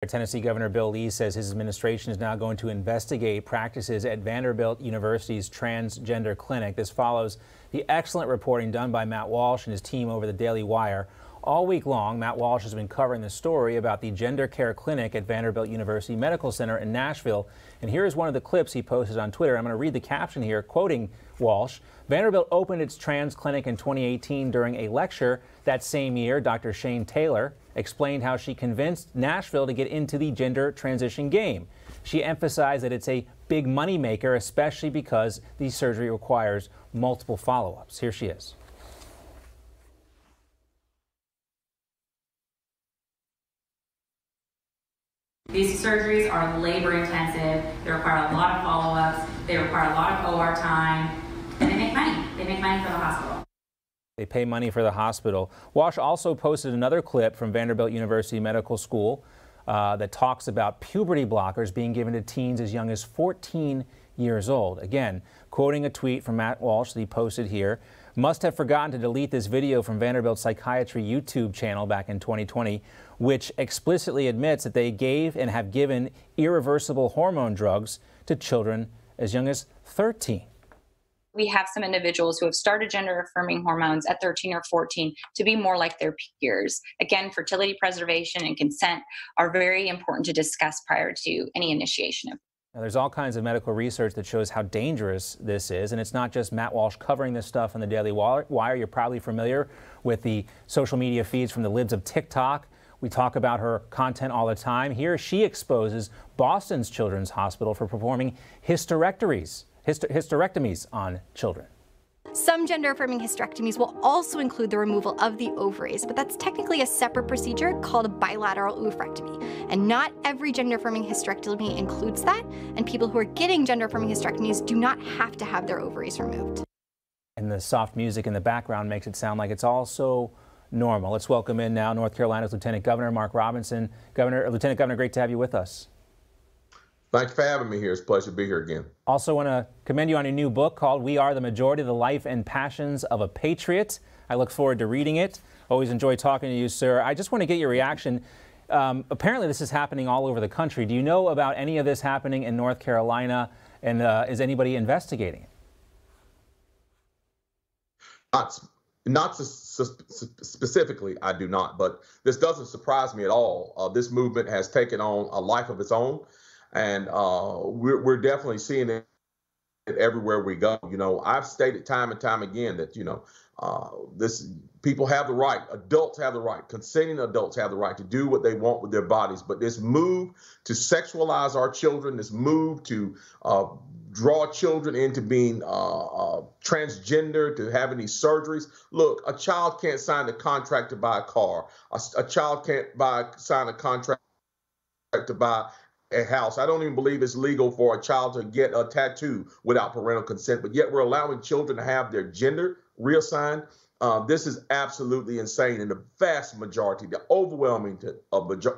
Tennessee Governor Bill Lee says his administration is now going to investigate practices at Vanderbilt University's transgender clinic. This follows the excellent reporting done by Matt Walsh and his team over the Daily Wire. All week long, Matt Walsh has been covering the story about the gender care clinic at Vanderbilt University Medical Center in Nashville. And here is one of the clips he posted on Twitter. I'm going to read the caption here, quoting Walsh. Vanderbilt opened its trans clinic in 2018 during a lecture. That same year, Dr. Shane Taylor explained how she convinced Nashville to get into the gender transition game. She emphasized that it's a big money maker, especially because the surgery requires multiple follow-ups. Here she is. These surgeries are labor intensive, they require a lot of follow-ups, they require a lot of OR time, and they make money. They make money for the hospital. They pay money for the hospital. Walsh also posted another clip from Vanderbilt University Medical School that talks about puberty blockers being given to teens as young as 14 years old. Again, quoting a tweet from Matt Walsh that he posted here, must have forgotten to delete this video from Vanderbilt Psychiatry YouTube channel back in 2020, which explicitly admits that they gave and have given irreversible hormone drugs to children as young as 13. We have some individuals who have started gender-affirming hormones at 13 or 14 to be more like their peers. Again, fertility preservation and consent are very important to discuss prior to any initiation of. Now, there's all kinds of medical research that shows how dangerous this is, and it's not just Matt Walsh covering this stuff on the Daily Wire. You're probably familiar with the social media feeds from the libs of TikTok. We talk about her content all the time. Here she exposes Boston's Children's Hospital for performing hysterectomies on children. Some gender-affirming hysterectomies will also include the removal of the ovaries, but that's technically a separate procedure called a bilateral oophorectomy. And not every gender-affirming hysterectomy includes that, and people who are getting gender-affirming hysterectomies do not have to have their ovaries removed. And the soft music in the background makes it sound like it's all so normal. Let's welcome in now North Carolina's Lieutenant Governor Mark Robinson. Lieutenant Governor, great to have you with us. Thanks for having me here. It's a pleasure to be here again. Also want to commend you on your new book called We Are the Majority, The Life and Passions of a Patriot. I look forward to reading it. Always enjoy talking to you, sir. I just want to get your reaction. Apparently this is happening all over the country. Do you know about any of this happening in North Carolina, and is anybody investigating it? Not specifically, I do not, but this doesn't surprise me at all. This movement has taken on a life of its own. And we're definitely seeing it everywhere we go. You know, I've stated time and time again that, you know, people have the right, adults have the right, consenting adults have the right to do what they want with their bodies. But this move to sexualize our children, this move to draw children into being transgender, to having these surgeries. Look, a child can't sign a contract to buy a car. A child can't sign a contract to buy a house. I don't even believe it's legal for a child to get a tattoo without parental consent, but yet we're allowing children to have their gender reassigned. This is absolutely insane. And the vast majority, the overwhelming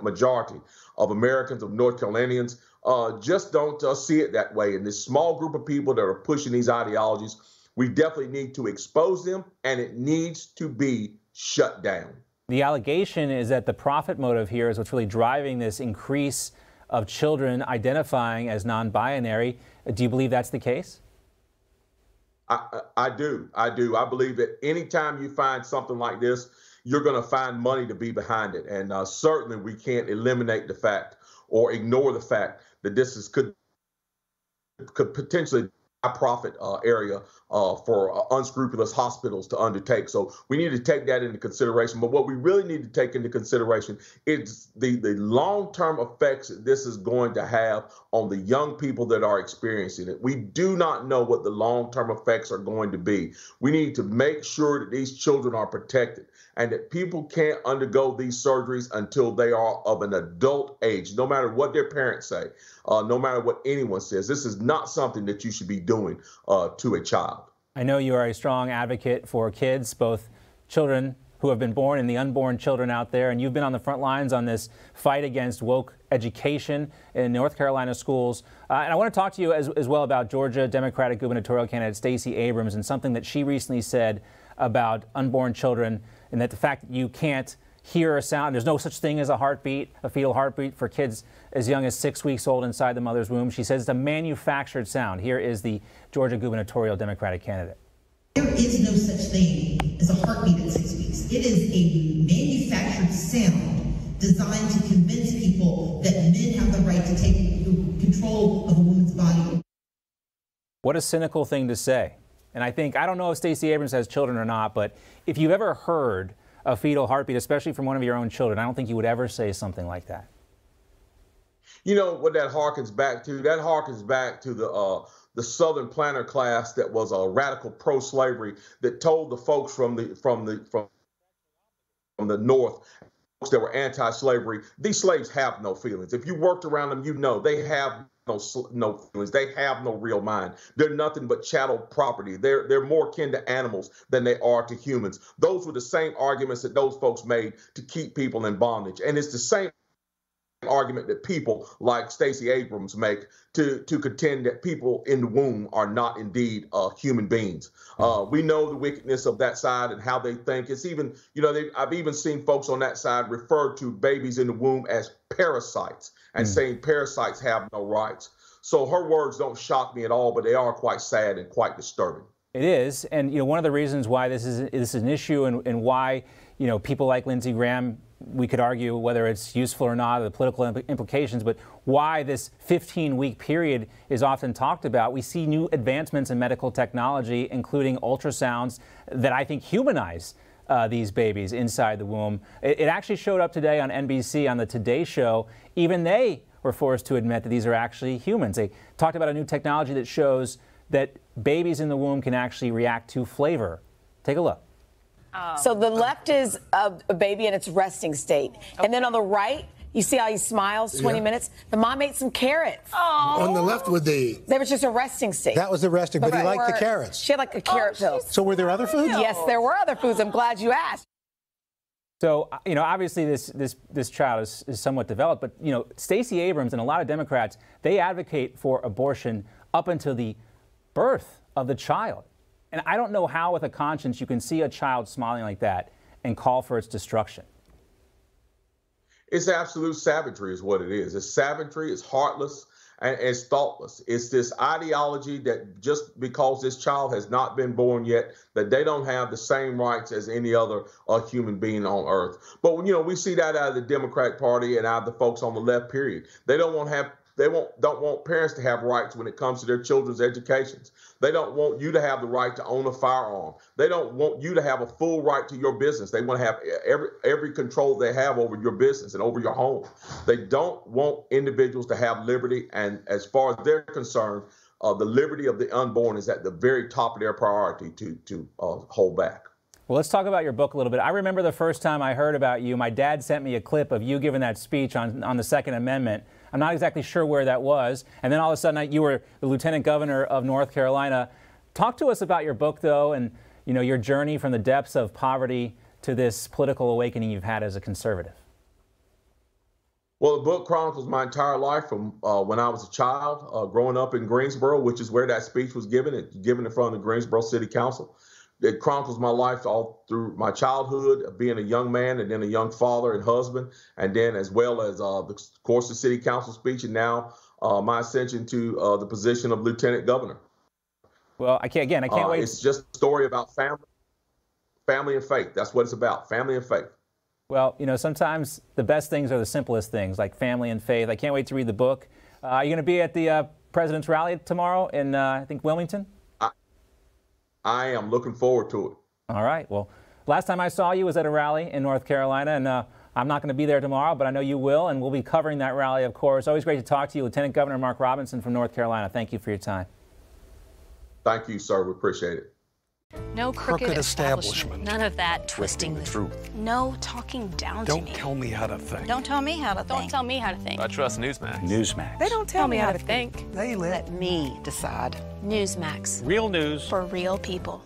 majority of Americans, of North Carolinians, just don't see it that way. And this small group of people that are pushing these ideologies, we definitely need to expose them, and it needs to be shut down. The allegation is that the profit motive here is what's really driving this increase of children identifying as non-binary. Do you believe that's the case? I do. I believe that anytime you find something like this, you're going to find money to be behind it. And certainly we can't eliminate the fact or ignore the fact that this could potentially a profit area for unscrupulous hospitals to undertake. So we need to take that into consideration. But what we really need to take into consideration is the long-term effects that this is going to have on the young people that are experiencing it. We do not know what the long-term effects are going to be. We need to make sure that these children are protected and that people can't undergo these surgeries until they are of an adult age, no matter what their parents say, no matter what anyone says. This is not something that you should be doing to a child. I know you are a strong advocate for kids, both children who have been born and the unborn children out there, and you've been on the front lines on this fight against woke education in North Carolina schools. And I want to talk to you as well about Georgia Democratic gubernatorial candidate Stacey Abrams and something that she recently said about unborn children, and that the fact that you can't hear a sound. There's no such thing as a heartbeat, a fetal heartbeat for kids as young as 6 weeks old inside the mother's womb. She says it's a manufactured sound. Here is the Georgia gubernatorial Democratic candidate. There is no such thing as a heartbeat at 6 weeks. It is a manufactured sound designed to convince people that men have the right to take control of a woman's body. What a cynical thing to say. And I don't know if Stacey Abrams has children or not, but if you've ever heard a fetal heartbeat, especially from one of your own children, I don't think you would ever say something like that. You know what that harkens back to? That harkens back to the Southern planter class that was a radical pro-slavery that told the folks from the North that were anti-slavery, these slaves have no feelings. If you worked around them, you know they have no feelings. They have no real mind. They're nothing but chattel property. They're more akin to animals than they are to humans. Those were the same arguments that those folks made to keep people in bondage. And it's the same argument that people like Stacey Abrams make to contend that people in the womb are not indeed human beings. We know the wickedness of that side and how they think. It's even, I've even seen folks on that side refer to babies in the womb as parasites and saying parasites have no rights. So her words don't shock me at all, but they are quite sad and quite disturbing. It is. And, one of the reasons why this is an issue and why, people like Lindsey Graham, we could argue whether it's useful or not, the political implications, but why this 15-week period is often talked about. We see new advancements in medical technology, including ultrasounds that I think humanize these babies inside the womb. It actually showed up today on NBC on the Today Show. Even they were forced to admit that these are actually humans. They talked about a new technology that shows that babies in the womb can actually react to flavor. Take a look. So the left is a baby in its resting state. Okay. And then on the right, you see how he smiles, 20 minutes? The mom ate some carrots. Oh. On the left with There was just a resting state. That was the resting, but he liked the carrots. She had like a carrot pill. So were there other foods? Yes, there were other foods. I'm glad you asked. So, obviously this child is somewhat developed, but, Stacey Abrams and a lot of Democrats, they advocate for abortion up until the birth of the child. And I don't know how with a conscience you can see a child smiling like that and call for its destruction. It's absolute savagery is what it is. It's savagery, it's heartless, and it's thoughtless. It's this ideology that just because this child has not been born yet, that they don't have the same rights as any other human being on earth. But, we see that out of the Democratic Party and out of the folks on the left, period. They don't want parents to have rights when it comes to their children's educations. They don't want you to have the right to own a firearm. They don't want you to have a full right to your business. They want to have every control they have over your business and over your home. They don't want individuals to have liberty. And as far as they're concerned, the liberty of the unborn is at the very top of their priority to hold back. Well, let's talk about your book a little bit. I remember the first time I heard about you, my dad sent me a clip of you giving that speech on the Second Amendment. I'm not exactly sure where that was. And then all of a sudden, you were the lieutenant governor of North Carolina. Talk to us about your book, though, and your journey from the depths of poverty to this political awakening you've had as a conservative. Well, the book chronicles my entire life from when I was a child, growing up in Greensboro, which is where that speech was given. It's given in front of the Greensboro City Council. It chronicles my life all through my childhood, being a young man and then a young father and husband, and then as well as, of course, the city council speech, and now my ascension to the position of lieutenant governor. Well, I can't wait. It's just a story about family and faith. That's what it's about, family and faith. Well, sometimes the best things are the simplest things, like family and faith. I can't wait to read the book. Are you going to be at the President's Rally tomorrow in, I think, Wilmington? I am looking forward to it. All right. Well, last time I saw you was at a rally in North Carolina, and I'm not going to be there tomorrow, but I know you will, and we'll be covering that rally, of course. Always great to talk to you, Lieutenant Governor Mark Robinson from North Carolina. Thank you for your time. Thank you, sir. We appreciate it. No crooked establishment. None of that twisting the truth. No talking down to me. Don't tell me how to think. Don't tell me how to think. Don't tell me how to think. I trust Newsmax. Newsmax. They don't tell me how to think. They let me decide. Newsmax. Real news For real people.